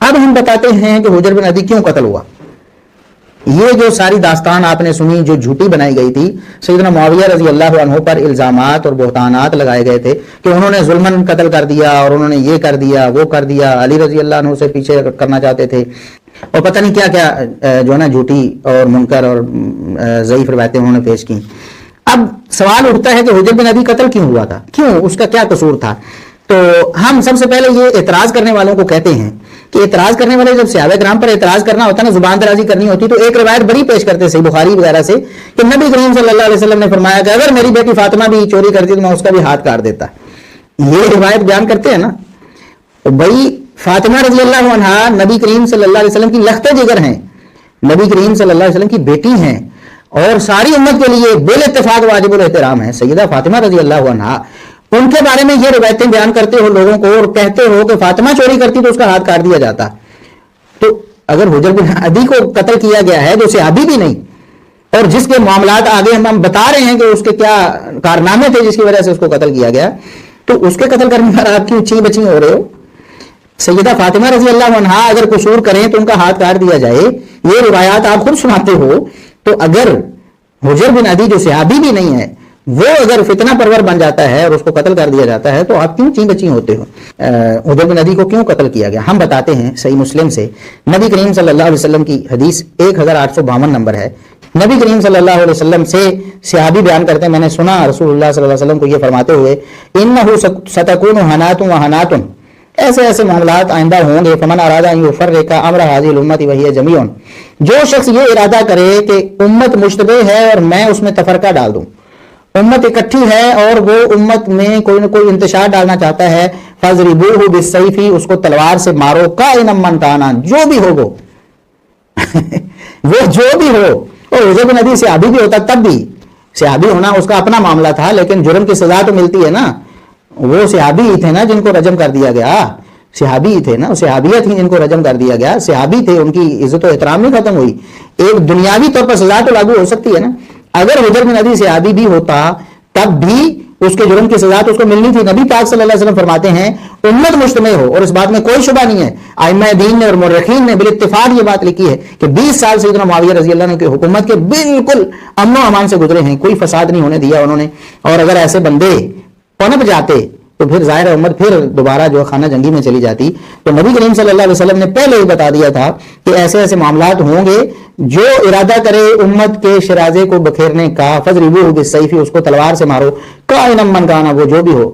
اب ہم بتاتے ہیں کہ حجر بن عدی کیوں قتل ہوا. یہ جو ساری داستان آپ نے سنی جو جھوٹی بنائی گئی تھی، سیدنا معاویہ رضی اللہ عنہ پر الزامات اور بہتانات لگائے گئے تھے کہ انہوں نے ظلمن قتل کر دیا اور انہوں نے یہ کر دیا وہ کر دیا، علی رضی اللہ عنہ سے پیچھے کرنا چاہتے تھے، اور پتہ نہیں کیا کیا جو ہے نا جھوٹی اور منکر اور ضعیف روایتیں انہوں نے پیش کی. اب سوال اٹھتا ہے کہ حجر بن عدی قتل کیوں ہوا تھا، کیوں، اس کا کیا قصور تھا. تو ہم سب سے پہلے یہ اعتراض کرنے والوں کو کہتے ہیں کہ اعتراض کرنے والے جب صحابہ کرام پر اعتراض کرنا ہوتا ہے نا، زبان درازی کرنی ہوتی، تو ایک روایت بڑی پیش کرتے صحیح بخاری وغیرہ سے کہ نبی کریم صلی اللہ علیہ وسلم نے فرمایا کہ اگر میری بیٹی فاطمہ بھی چوری کرتی تو میں اس کا بھی ہاتھ کاٹ دیتا. یہ روایت بیان کرتے ہیں نا. بھائی فاطمہ رضی اللہ عنہا نبی کریم صلی اللہ علیہ وسلم کی لخت جگر ہیں، نبی کریم صلی اللہ علیہ وسلم کی بیٹی ہیں، اور ساری امت کے لیے بال اتفاق واجب الاحترام ہے سیدہ فاطمہ رضی اللہ عنہا. ان کے بارے میں یہ روایتیں بیان کرتے ہو لوگوں کو اور کہتے ہو کہ فاطمہ چوری کرتی تو اس کا ہاتھ کاٹ دیا جاتا. تو اگر حجر بن عدی کو قتل کیا گیا ہے جو صحابی بھی نہیں، اور جس کے معاملات آگے ہم بتا رہے ہیں کہ اس کے کیا کارنامے تھے جس کی وجہ سے اس کو قتل کیا گیا، تو اس کے قتل کرنے پر آپ کیوں چی بچی ہو رہے ہو. سیدہ فاطمہ رضی اللہ عنہا اگر قصور کریں تو ان کا ہاتھ کاٹ دیا جائے، یہ روایات آپ خود سناتے ہو. تو اگر حجر بن عدی جو صحابی بھی نہیں ہے وہ اگر فتنہ پرور بن جاتا ہے اور اس کو قتل کر دیا جاتا ہے تو آپ کیوں چین بچی ہوتے ہو. حجر بن عدی کو کیوں قتل کیا گیا ہم بتاتے ہیں. صحیح مسلم سے نبی کریم صلی اللہ علیہ وسلم کی حدیث 1852 نمبر ہے. نبی کریم صلی اللہ علیہ وسلم سے صحابی بیان کرتے ہیں، میں نے سنا رسول اللہ صلی اللہ علیہ وسلم کو یہ فرماتے ہوئے، انہ ستکون حنات و حنات، ایسے ایسے معاملات آئندہ ہوں گے، فمن اراد ان یفرق امر هذه الامه وهي جميع، جو شخص یہ ارادہ کرے کہ امت مشتبہ ہے اور میں اس میں تفرقہ ڈال دوں، امت اکٹھی ہے اور وہ امت میں کوئی نہ کوئی انتشار ڈالنا چاہتا ہے، فضربوہ بالسیف، اس کو تلوار سے مارو، کائنا من کان، جو بھی ہو وہ جو بھی ہو. اور حجر بن عدی صحابی بھی ہوتا تب بھی، صحابی ہونا اس کا اپنا معاملہ تھا لیکن جرم کی سزا تو ملتی ہے نا. وہ صحابی ہی تھے نا جن کو رجم کر دیا گیا، صحابی ہی تھے نا، صحابیت ہی جن کو رجم کر دیا گیا، صحابی تھے، ان کی عزت و احترام نہیں ختم ہوئی. ایک دنیاوی طور پر سزا تو لاگو ہو سکتی ہے نا. اگر حجر بن عدی صحابی بھی ہوتا تب بھی اس کے جرم کی سزا تو اس کو ملنی تھی. نبی پاک صلی اللہ علیہ وسلم فرماتے ہیں امت مجتمع ہو، اور اس بات میں کوئی شبہ نہیں ہے، ائمہ دین نے اور مورخین نے بالاتفاق یہ بات لکھی ہے کہ 20 سال سیدنا معاویہ رضی اللہ عنہ کی حکومت کے بالکل امن و امان سے گزرے ہیں، کوئی فساد نہیں ہونے دیا انہوں نے. اور اگر ایسے بندے پنپ جاتے تو پھر ظاہر ہے امت پھر دوبارہ جو خانہ جنگی میں چلی جاتی. تو نبی کریم صلی اللہ علیہ وسلم نے پہلے ہی بتا دیا تھا کہ ایسے ایسے معاملات ہوں گے، جو ارادہ کرے امت کے شرازے کو بکھیرنے کا، فضربوہ بالسیف، اس کو تلوار سے مارو، کائنا من کان، وہ جو بھی ہو.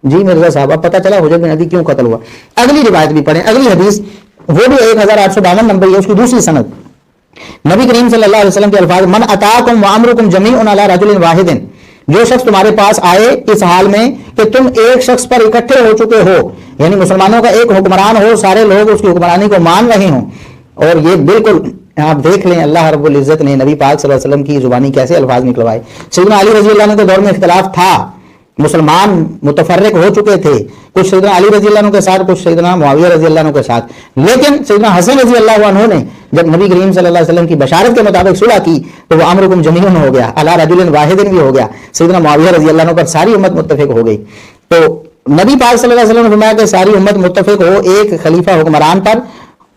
جی مرزا صاحب اب پتہ چلا حجر بن عدی کیوں قتل ہوا. اگلی روایت بھی پڑھیں، اگلی حدیث وہ بھی 1852 نمبر ہے، اس کی دوسری سند. نبی کریم صلی اللہ علیہ وسلم کے الفاظ، من اتاکم وامرکم جمیع علی رجل واحد، جو شخص تمہارے پاس آئے اس حال میں کہ تم ایک شخص پر اکٹھے ہو چکے ہو، یعنی مسلمانوں کا ایک حکمران ہو، سارے لوگ اس کی حکمرانی کو مان رہے ہوں. اور یہ بالکل آپ دیکھ لیں اللہ رب العزت نے نبی پاک صلی اللہ علیہ وسلم کی زبانی کیسے الفاظ نکلوائے. سیدنا علی رضی اللہ عنہ کے دور میں اختلاف تھا، مسلمان متفرق ہو چکے تھے، کچھ سیدنا علی رضی اللہ عنہ کے ساتھ، کچھ سیدنا معاویہ رضی اللہ عنہ کے ساتھ، لیکن سیدنا حسن رضی اللہ عنہ نے جب نبی کریم صلی اللہ علیہ وسلم کی بشارت کے مطابق صلح کی تو وہ امرکم جمیع ہو گیا، علی رجل واحد بھی ہو گیا. سیدنا معاویہ رضی اللہ عنہ پر ساری امت متفق ہو گئی. تو نبی پاک صلی اللہ علیہ وسلم نے فرمایا کہ ساری امت متفق ہو ایک خلیفہ حکمران پر،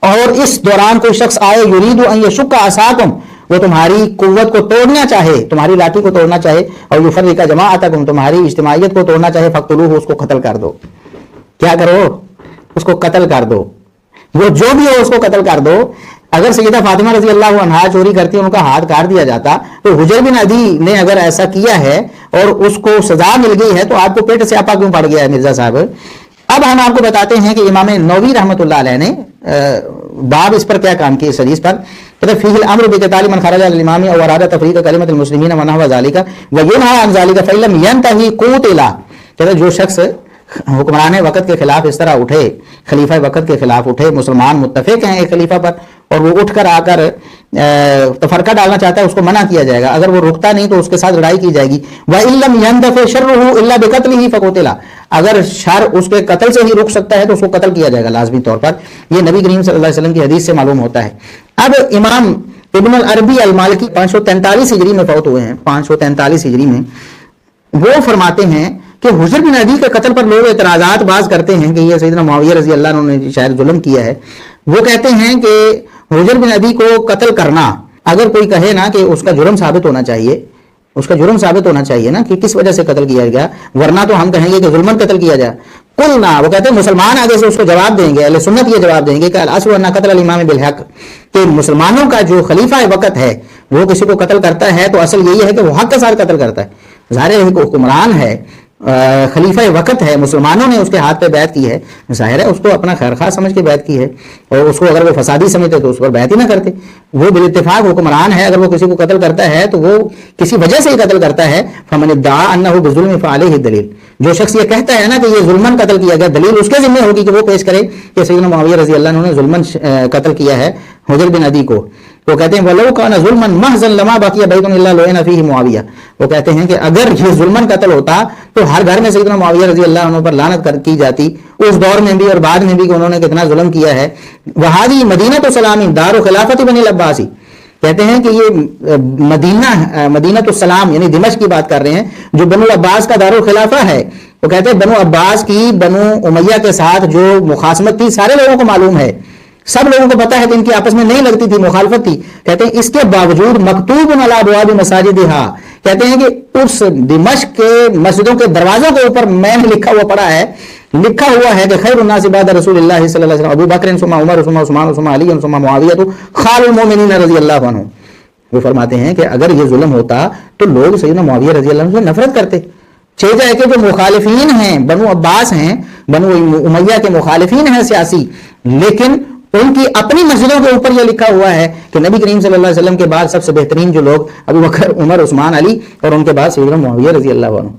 اور اس دوران کوئی شخص آئے یرید ان یشق عصاکم، وہ تمہاری قوت کو توڑنا چاہے، تمہاری لاٹھی کو توڑنا چاہے، اور یفرق جماعتکم، تمہاری اجتماعیت کو توڑنا چاہے، فقتلوہ، اس کو قتل کر دو. کیا کرو؟ اس کو قتل کر دو، وہ جو بھی ہو اس کو قتل کر دو. اگر سیدہ فاطمہ رضی اللہ عنہا چوری کرتی ان کا ہاتھ کاٹ دیا جاتا، تو حجر بن عدی نے اگر ایسا کیا ہے اور اس کو سزا مل گئی ہے تو آپ کو پیٹ سے آپا کیوں پڑ گیا ہے مرزا صاحب. اب ہم آپ کو بتاتے ہیں کہ امام نووی رحمۃ اللہ علیہ نے باب اس پر کیا کام کی، اس حدیث پر، کہ فیہ الامر بقتال من خرج علی الامام او اراد تفریق کلمۃ المسلمین ونحو ذلک وینہی عن ذلک فإن لم ینتہی قتل، کہ جو شخص حکمران وقت کے خلاف اس طرح اٹھے، خلیفہ وقت کے خلاف اٹھے، مسلمان متفق ہیں ایک خلیفہ پر، اور وہ اٹھ کر آ کر تفرقہ ڈالنا چاہتا ہے، اس کو منع کیا جائے گا. اگر وہ رکتا نہیں تو اس کے ساتھ لڑائی کی جائے گی. وَإِن لَمْ يَنْتَفِ شَرُّهُ إِلَّا بِقَتْلِهِ فَقُتِلَ، اگر شر اس کے قتل سے ہی رک سکتا ہے تو اس کو قتل کیا جائے گا لازمی طور پر. یہ نبی کریم صلی اللہ علیہ وسلم کی حدیث سے معلوم ہوتا ہے. اب امام ابن العربی المالکی 543 ہجری میں فوت ہوئے ہیں، 543 ہجری میں، وہ فرماتے ہیں کہ حجر بن عدی کے قتل پر لوگ اعتراضات باز کرتے ہیں کہ یہ سیدنا معاویہ رضی اللہ عنہ نے شاید ظلم کیا ہے. وہ کہتے ہیں کہ حجر بن عدی کو قتل کرنا اگر کوئی کہے نا کہ اس کا جرم ثابت ہونا چاہیے، اس کا جرم ثابت ہونا چاہیے نا کہ کس وجہ سے قتل کیا گیا، ورنہ تو ہم کہیں گے کہ ظلمن قتل کیا جائے. کل نہ، وہ کہتے ہیں مسلمان آگے سے اس کو جواب دیں گے، اہل سنت یہ جواب دیں گے کہ الاصل ان قتل الامام بالحق، کہ مسلمانوں کا جو خلیفہ وقت ہے وہ کسی کو قتل کرتا ہے تو اصل یہی ہے کہ وہ حق کے ساتھ قتل کرتا ہے. ظاہر ہے کہ حکمران ہے، خلیفہ وقت ہے، مسلمانوں نے اس کے ہاتھ پہ بیعت کی ہے، ظاہر ہے اس کو اپنا خیر خواہ سمجھ کے بیعت کی ہے، اور اس کو اگر وہ فسادی سمجھتے تو اس پر بیعت ہی نہ کرتے. وہ بالاتفاق حکمران ہے، اگر وہ کسی کو قتل کرتا ہے تو وہ کسی وجہ سے ہی قتل کرتا ہے. فمن ادعى انه بظلم فعليه الدلیل، جو شخص یہ کہتا ہے نا کہ یہ ظلمن قتل کیا گیا، دلیل اس کے ذمہ ہوگی کہ وہ پیش کرے کہ سیدنا معاویہ رضی اللہ عنہ نے ظلمن قتل کیا ہے حجر بن عدی کو. وہ کہتے ہیں وَلَوْ كَانَ ظُلْمًا مَحْضًا لَمَا بَقِيَ بَيْتٌ إِلَّا لُعِنَ فِيهِ معاویہ. وہ کہتے ہیں کہ اگر یہ ظلمن قتل ہوتا تو ہر گھر میں سیدنا معاویہ رضی اللہ عنہ پر لعنت کی جاتی، اس دور میں بھی اور بعد میں بھی کہ انہوں نے کتنا ظلم کیا ہے. وَهَذِهِ مَدِينَةُ سَلَامٍ دَارُ خِلَافَةِ بَنِي الْعَبَّاسِ. کہتے ہیں کہ یہ مدینہ السلام یعنی دمشق کی بات کر رہے ہیں، جو بنو عباس کا دارالخلافہ ہے. وہ کہتے ہیں بنو عباس کی بنو امیہ کے ساتھ جو مخاصمت تھی سارے لوگوں کو معلوم ہے، سب لوگوں کو پتا ہے کہ ان کی آپس میں نہیں لگتی تھی، مخالفت تھی. کہتے ہیں اس کے باوجود مکتوب علی ابواب مساجدہا، کہتے ہیں کہ اس دمشق کے مسجدوں کے دروازوں کے اوپر میں نے لکھا ہوا پڑھا ہے، لکھا ہوا ہے کہ خیر الناس بعد رسول اللہ صلی اللہ علیہ وسلم ابو بکر ثم عمر ثم عثمان ثم علی ثم معاویہ خال المؤمنین رضی اللہ عنہ. وہ فرماتے ہیں کہ اگر یہ ظلم ہوتا تو لوگ سیدنا معاویہ رضی اللہ عنہ سے نفرت کرتے. چیزیں ہے کہ جو مخالفین ہیں، بنو عباس ہیں، بنو امیہ کے مخالفین ہیں سیاسی، لیکن ان کی اپنی مسجدوں کے اوپر یہ لکھا ہوا ہے کہ نبی کریم صلی اللہ علیہ وسلم کے بعد سب سے بہترین جو لوگ ابو بکر عمر عثمان علی اور ان کے بعد سیدنا معاویہ رضی اللہ عنہ.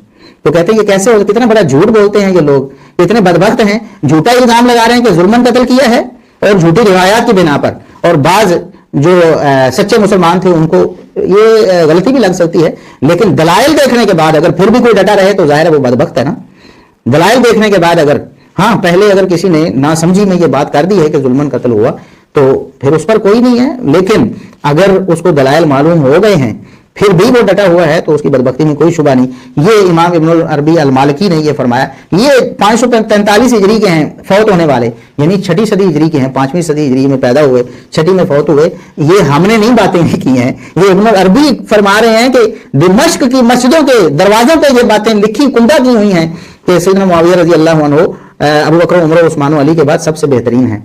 تو کہتے ہیں یہ کیسے ہوگا، کتنا بڑا جھوٹ بولتے ہیں یہ لوگ، اتنے بدبخت ہیں، جھوٹا الزام لگا رہے ہیں کہ ظلمن قتل کیا ہے اور جھوٹی روایات کی بنا پر. اور بعض جو سچے مسلمان تھے ان کو یہ غلطی بھی لگ سکتی ہے، لیکن دلائل دیکھنے کے بعد اگر پھر بھی کوئی ڈٹا رہے تو ظاہر ہے وہ بدبخت ہے نا. دلائل دیکھنے کے بعد اگر پہلے اگر کسی نے ناسمجھی میں یہ بات کر دی ہے کہ ظلمن قتل ہوا تو پھر اس پر کوئی نہیں ہے، لیکن اگر اس کو دلائل معلوم ہو گئے ہیں پھر بھی وہ ڈٹا ہوا ہے تو اس کی بدبختی میں کوئی شبہ نہیں. یہ امام ابن العربی المالکی نے یہ فرمایا. یہ 543 ہجری کے ہیں فوت ہونے والے، یعنی 6 صدی ہجری کے ہیں، 5ویں صدی ہجری میں پیدا ہوئے، 6 میں فوت ہوئے. یہ ہم نے نہیں باتیں کی ہیں، یہ ابن العربی فرما رہے ہیں کہ دمشق کی مسجدوں کے دروازوں پہ یہ باتیں لکھی کندہ کی ہوئی ہیں کہ سیدنا معاویہ رضی اللہ عنہ ابو بکر عمر عثمان و علی کے بعد سب سے بہترین ہیں.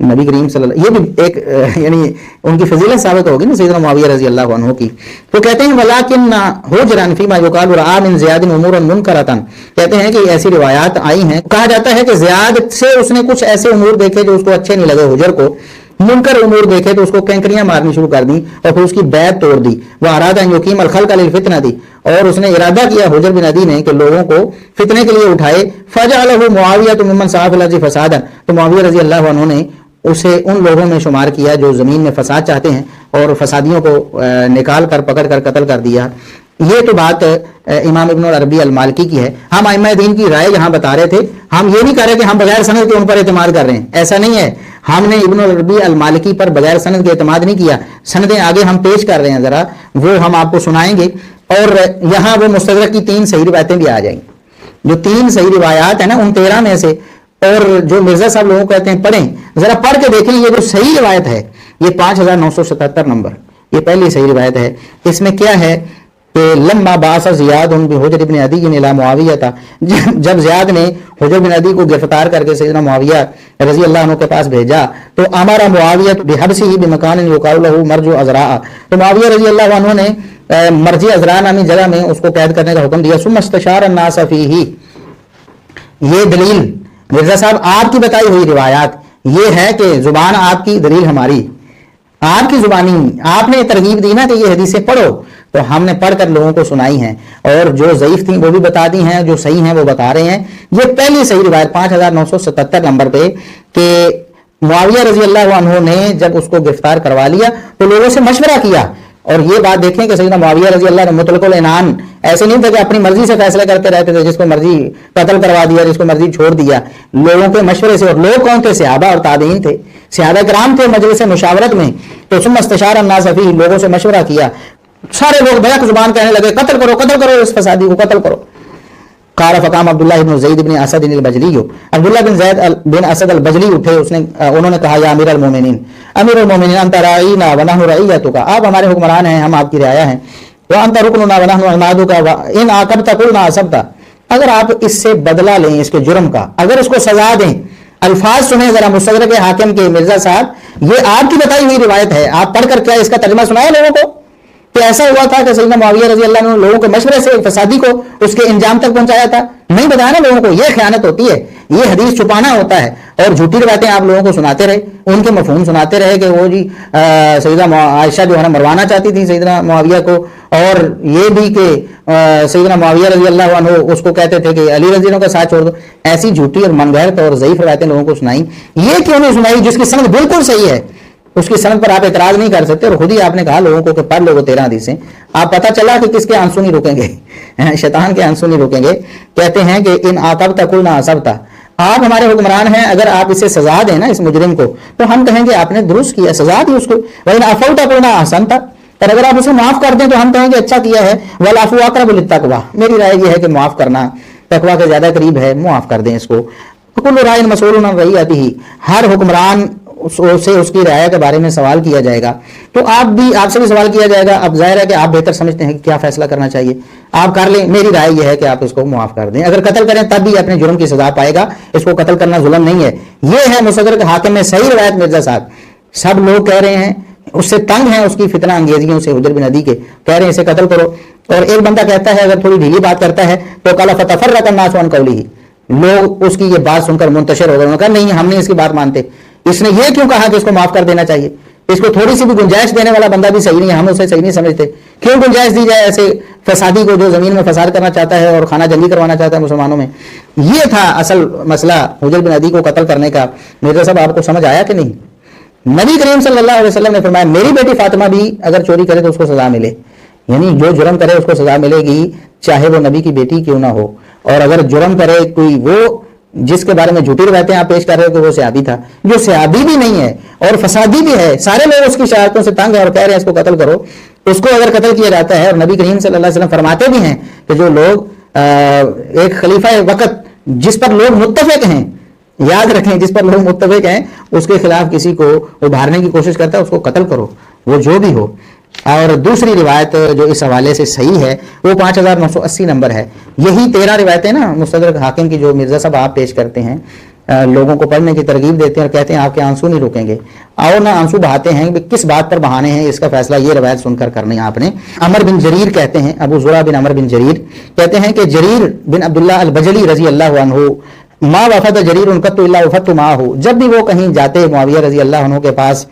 نبی کریم صلی اللہ، یہ بھی ایک یعنی ان کی فضیلت ثابت ہوگی نا سیدنا معاویہ رضی اللہ عنہ کی. تو کہتے ہیں ولیکن حجرا فیما یقال رآ من زیاد امورا منکرۃ، کہتے ہیں کہ ایسی روایات آئی ہیں، کہا جاتا ہے کہ زیاد سے اس نے کچھ ایسے امور دیکھے جو اس کو اچھے نہیں لگے حجر کو، منکر امور دیکھے تو اس کو کینکریاں مارنی شروع کر دی اور پھر اس کی بیعت توڑ دی. وہ اراد ان یقیم الخلق للفتنہ دی، اور اس نے ارادہ کیا حجر بن عدی نے کہ لوگوں کو فتنے کے لیے اٹھائے. فجعلہ معاویہ ممن صاف الارض فسادا، تو معاویہ رضی اللہ عنہ نے اسے ان لوگوں میں شمار کیا جو زمین میں فساد چاہتے ہیں اور فسادیوں کو نکال کر پکڑ کر قتل کر دیا. یہ تو بات امام ابن العربی المالکی کی ہے. ہم ائمہ دین کی رائے یہاں بتا رہے تھے، ہم یہ نہیں کہہ رہے کہ ہم بغیر سند کے ان پر اعتماد کر رہے ہیں، ایسا نہیں ہے. ہم نے ابن العربی المالکی پر بغیر سند کے اعتماد نہیں کیا، سندیں آگے ہم پیش کر رہے ہیں، ذرا وہ ہم آپ کو سنائیں گے. اور یہاں وہ مستدرک کی 3 صحیح روایتیں بھی آ جائیں گی، جو 3 صحیح روایات ہیں نا ان 13 میں سے. اور جو مرزا صاحب لوگوں کہتے ہیں پڑھیں، ذرا پڑھ کے دیکھیں یہ جو صحیح روایت ہے، یہ 5977 نمبر، یہ پہلی صحیح روایت ہے. اس میں کیا ہے کہ لما بعث زیاد بحجر بن عدی الی معاویہ تھا، جب زیاد نے حجر بن عدی کو گرفتار کر کے سیدنا معاویہ رضی اللہ عنہ کے پاس بھیجا تو امر معاویہ بحبسہ بمکان یقال له مرج عذراء، تو معاویہ رضی اللہ عنہ نے مرج عذراء نامی جگہ میں اس کو قید کرنے کا حکم دیا. ثم استشار الناس فیہ، یہ دلیل مرزا صاحب آپ کی بتائی ہوئی روایات، یہ ہے کہ زبان آپ کی دلیل ہماری، آپ کی زبانی آپ نے ترغیب دی نا کہ یہ حدیثیں پڑھو، تو ہم نے پڑھ کر لوگوں کو سنائی ہیں، اور جو ضعیف تھیں وہ بھی بتا دی ہیں، جو صحیح ہیں وہ بتا رہے ہیں. یہ پہلی صحیح روایت 5977 نمبر پہ کہ معاویہ رضی اللہ عنہ نے جب اس کو گرفتار کروا لیا تو لوگوں سے مشورہ کیا. اور یہ بات دیکھیں کہ سیدنا معاویہ رضی اللہ عنہ مطلق العنان ایسے نہیں تھا کہ اپنی مرضی سے فیصلے کرتے رہتے تھے، جس کو مرضی قتل کروا دیا، جس کو مرضی چھوڑ دیا. لوگوں کے مشورے سے، اور لوگ کون تھے؟ صحابہ اور تابعین تھے، صحابہ کرام تھے مجلس مشاورت میں. تو ثم استشار الناس فیہ، لوگوں سے مشورہ کیا، سارے لوگ بیک زبان کہنے لگے قتل کرو قتل کرو، اس فسادی کو قتل کرو. قال فقام عبداللہ بن زید بن اسد البجلی, عبداللہ بن زید بن اسد البجلی اٹھے, انہوں نے کہا یا امیر المومنین, امیر المومنین انت رعینا ونحن رعیتک, آپ ہمارے حکمران ہیں, ہم آپ کی رعایا ہیں, وانت رکننا ونحن عمادک, ان عاقبت قلنا عصبت, اگر آپ اس سے بدلہ لیں اس کے جرم کا, اگر اس کو سزا دیں. الفاظ سنیں ذرا مستدرک حاکم کے مرزا صاحب, یہ آپ کی بتائی ہوئی روایت ہے, آپ پڑھ کر کیا اس کا ترجمہ سنایا لوگوں کو کہ ایسا ہوا تھا کہ سیدنا معاویہ رضی اللہ عنہ نے لوگوں کے مشورے سے فسادی کو اس کے انجام تک پہنچایا تھا؟ نہیں بتایا نا لوگوں کو, یہ خیانت ہوتی ہے, یہ حدیث چھپانا ہوتا ہے, اور جھوٹی روایتیں آپ لوگوں کو سناتے رہے, ان کے مفہوم سناتے رہے کہ وہ جی سیدہ عائشہ جو ہے نا مروانا چاہتی تھی سیدنا معاویہ کو, اور یہ بھی کہ سیدنا معاویہ رضی اللہ عنہ اس کو کہتے تھے کہ علی رضی اللہ کا ساتھ چھوڑ دو. ایسی جھوٹی اور من گھڑت اور ضعیف روایتیں لوگوں کو سنائی. یہ کیوں نہیں سنائی جس کی سند بالکل صحیح ہے, اس کی سند پر آپ اعتراض نہیں کر سکتے, اور خود ہی آپ نے کہا لوگوں کو کہ پڑھ لو 13 حدیثیں, آپ پتہ چلا کہ کس کے آنسو نہیں رکیں گے, شیطان کے آنسو نہیں رکیں گے. کہتے ہیں کہ ان عاقبت قلنا عصبت, آپ ہمارے حکمران ہیں, اگر آپ اسے سزا دیں نا اس مجرم کو تو ہم کہیں گے آپ نے درست کیا, سزا دی اس کو. وَإِنْ عَفَوْتَ قُلْنَا أَحْسَنْتَ, اور اگر آپ اسے معاف کر دیں تو ہم کہیں گے اچھا کیا ہے. وَالْعَفْوُ أَقْرَبُ لِلتَّقْوَىٰ, میری رائے یہ ہے کہ معاف کرنا تقویٰ کے زیادہ قریب ہے, معاف کر دیں اس کو. كُلُّ رَاعٍ مَسْئُولٌ عَنْ رَعِيَّتِهِ, ہر حکمران سے اس کی رعایا کے بارے میں سوال کیا جائے گا, تو آپ سے بھی سوال کیا جائے گا. اب ظاہر ہے کہ آپ بہتر سمجھتے ہیں کہ کیا فیصلہ کرنا چاہیے, آپ کر لیں. میری رائے یہ ہے کہ آپ اس کو معاف کر دیں, اگر قتل کریں تب بھی اپنے جرم کی سزا پائے گا, اس کو قتل کرنا ظلم نہیں ہے. یہ ہے مستدرک حاکم میں صحیح روایت مرزا صاحب. سب لوگ کہہ رہے ہیں, اس سے تنگ ہیں اس کی فتنہ انگیزیوں سے, حجر بن عدی کے, کہہ رہے ہیں اسے قتل کرو. اور ایک بندہ کہتا ہے اگر تھوڑی ڈھیلی بات کرتا ہے تو قال فتفرق الناس عن قوله, لوگ اس کی یہ بات سن کر منتشر ہو گئے, انہوں نے کہا نہیں ہم نہیں اس کی بات مانتے, اس نے یہ کیوں کہا کہ اس کو معاف کر دینا چاہیے, اس کو تھوڑی سی بھی گنجائش دینے والا بندہ بھی صحیح نہیں ہے, ہم اسے صحیح نہیں سمجھتے. کیوں گنجائش دی جائے ایسے فسادی کو جو زمین میں فساد کرنا چاہتا ہے اور خانہ جنگی کروانا چاہتا ہے مسلمانوں میں. یہ تھا اصل مسئلہ حجر بن عدی کو قتل کرنے کا. مرزا صاحب آپ کو سمجھ آیا کہ نہیں؟ نبی کریم صلی اللہ علیہ وسلم نے فرمایا میری بیٹی فاطمہ بھی اگر چوری کرے تو اس کو سزا ملے, یعنی جو جرم کرے اس کو سزا ملے گی چاہے وہ نبی کی بیٹی کیوں نہ ہو. اور اگر جرم کرے کوئی وہ جس کے بارے میں جھوٹی روایتیں آپ پیش کر رہے ہو کہ وہ صحابی تھا, جو صحابی بھی نہیں ہے اور فسادی بھی ہے, سارے لوگ اس کی شرارتوں سے تنگ ہیں اور کہہ رہے ہیں اس کو قتل کرو, اس کو اگر قتل کیا جاتا ہے, اور نبی کریم صلی اللہ علیہ وسلم فرماتے بھی ہیں کہ جو لوگ ایک خلیفہ وقت جس پر لوگ متفق ہیں, یاد رکھیں جس پر لوگ متفق ہیں, اس کے خلاف کسی کو ابھارنے کی کوشش کرتا ہے اس کو قتل کرو, وہ جو بھی ہو. اور دوسری روایت جو اس حوالے سے صحیح ہے وہ 5980 نمبر ہے. یہی 13 روایتیں نا مستدرک حاکم کی جو مرزا صاحب آپ پیش کرتے ہیں, لوگوں کو پڑھنے کی ترغیب دیتے ہیں اور کہتے ہیں آپ کے آنسو نہیں رکیں گے. اور نہ آنسو بہاتے ہیں, کس بات پر بہانے ہیں اس کا فیصلہ یہ روایت سن کر کرنا ہے آپ نے. عمر بن جریر کہتے ہیں, ابو زرع بن عمر بن جریر کہتے ہیں کہ جریر بن عبداللہ البجلی رضی اللہ عنہ ما وفد جریر قط الا وفدت معه, جب بھی وہ کہیں جاتے معاویہ رضی اللہ عنہ کے پاس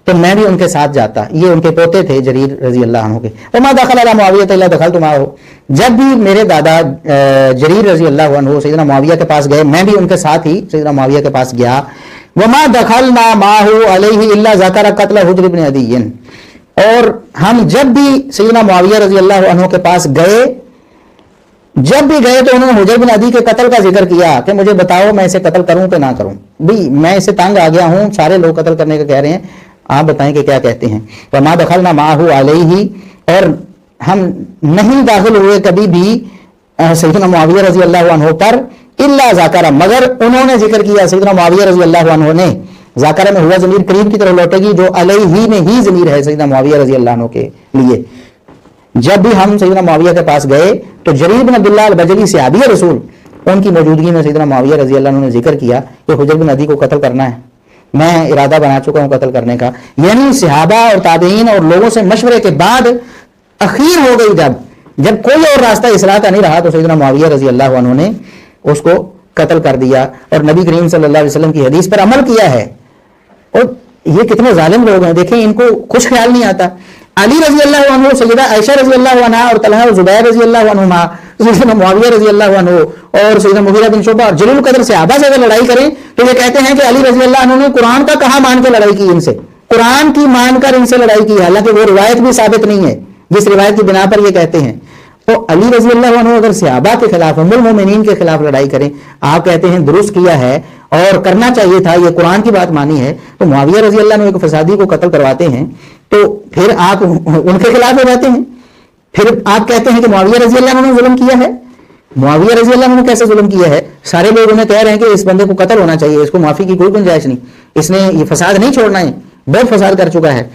تو میں بھی ان کے ساتھ جاتا. یہ ان کے پوتے تھے جریر رضی اللہ عنہ کے. وما دخل على معاویہ الا دخلت معه, جب بھی میرے دادا جریر رضی اللہ عنہ سیدنا معاویہ کے پاس گئے میں بھی ان کے ساتھ ہی سیدنا معاویہ کے پاس گیا. وما دخلنا معه علیہ الا ذکر قتل حجر بن عدی, اور ہم جب بھی سیدنا معاویہ رضی اللہ عنہ کے پاس گئے, جب بھی گئے تو انہوں نے حجر بن عدی کے قتل کا ذکر کیا کہ مجھے بتاؤ میں اسے قتل کروں کہ نہ کروں, بھی میں اسے تنگ آ گیا ہوں, سارے لوگ قتل کرنے کا کہہ رہے ہیں, آپ بتائیں کہ کیا کہتے ہیں. وما دخلنا معه علیہ, اور ہم نہیں داخل ہوئے کبھی بھی سیدنا معاویہ رضی اللہ عنہ پر الا ذکر, مگر انہوں نے ذکر کیا سیدنا معاویہ رضی اللہ عنہ نے. ذکر میں ہوا ضمیر قریب کی طرف لوٹے گی, جو علیہ میں ہی ضمیر ہے سیدنا معاویہ رضی اللہ عنہ کے لیے. جب بھی ہم سیدنا معاویہ کے پاس گئے تو جریر بن عبداللہ البجلی صحابی رسول, ان کی موجودگی میں سیدنا معاویہ رضی اللہ عنہ نے ذکر کیا کہ حجر بن عدی کو قتل کرنا ہے, میں ارادہ بنا چکا ہوں قتل کرنے کا. یعنی صحابہ اور تابعین اور لوگوں سے مشورے کے بعد اخیر ہو گئی, جب کوئی اور راستہ اصلاح کا نہیں رہا تو سیدنا معاویہ رضی اللہ عنہ نے اس کو قتل کر دیا اور نبی کریم صلی اللہ علیہ وسلم کی حدیث پر عمل کیا ہے. اور یہ کتنے ظالم لوگ ہیں, دیکھیں ان کو کچھ خیال نہیں آتا. علی رضی اللہ عنہ, سیدہ عائشہ رضی اللہ عنہ اور طلحہ اور زبیر رضی اللہ عنہما, سیدنا معاویہ رضی اللہ عنہ اور سیدنا مغیرہ بن شعبہ اور جلیل القدر صحابہ سے اگر لڑائی کریں تو یہ کہتے ہیں کہ علی رضی اللہ عنہ نے قرآن کا کہاں مان کے لڑائی کی ان سے, قرآن کی مان کر ان سے لڑائی کی, حالانکہ وہ روایت بھی ثابت نہیں ہے جس روایت کی بنا پر یہ کہتے ہیں. تو علی رضی اللہ عنہ اگر صحابہ کے خلاف, ام المومنین کے خلاف لڑائی کریں, آپ کہتے ہیں درست کیا ہے اور کرنا چاہیے تھا, یہ قرآن کی بات مانی ہے, تو معاویہ رضی اللہ عنہ ایک فسادی کو قتل کرواتے ہیں تو پھر آپ ان کے خلاف ہو جاتے ہیں. پھر آپ کہتے ہیں کہ معاویہ رضی اللہ عنہ نے ظلم کیا ہے. معاویہ رضی اللہ عنہ نے کیسے ظلم کیا ہے؟ سارے لوگ انہیں کہہ رہے ہیں کہ اس بندے کو قتل ہونا چاہیے، اس کو معافی کی کوئی گنجائش نہیں، اس نے یہ فساد نہیں چھوڑنا ہے، بہت فساد کر چکا ہے.